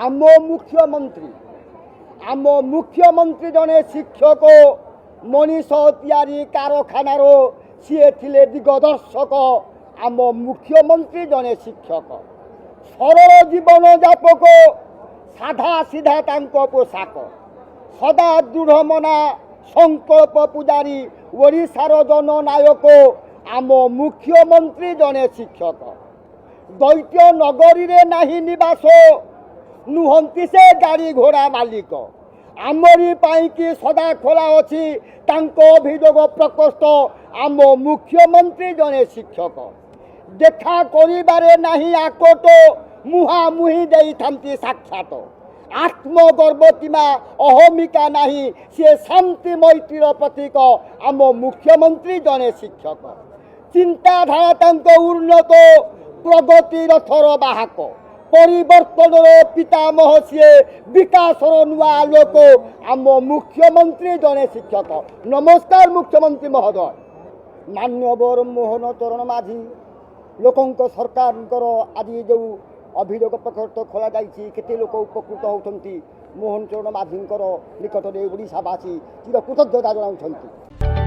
आम मुख्यमंत्री जने शिक्षक मनीष तैयारी कारखानार सी थिले दिगदर्शक। आम मुख्यमंत्री जने शिक्षक सरल जीवन जापक साधा सीधा तांको पोशाक सदा दृढ़ मना संकल्प पुजारी ओडिशार जननायक। आम मुख्यमंत्री जने शिक्षक दैत्य नगरी रे नाही निवास नुहंती से गाड़ी घोड़ा मालिक। आमरी पाई की सदा खोला अच्छी तांको अभियोग प्रकोष्ठ। आम मुख्यमंत्री जने शिक्षक देखा करिबारे नाही आकोट मुहामुही देइथांती साक्षात। आत्मगर्वतीमा अहमिका नाही से शांति मैत्रीर प्रतीक। आम मुख्यमंत्री जने शिक्षक चिंताधारा तांको उन्नत प्रगति रथर बाहक परिवर्तन पितामह सी विकासर नुआ लोक। आम मुख्यमंत्री जने शिक्षक। नमस्कार मुख्यमंत्री महोदय। मान्यवर मोहन चरण माझी लोकों सरकार आज जो अभियोग प्रकोष्ठ खोल जाते लोक उपकृत होती मोहन चरण माझी निकट में ओडिशावासी चिर कृतज्ञता जनाऊँ।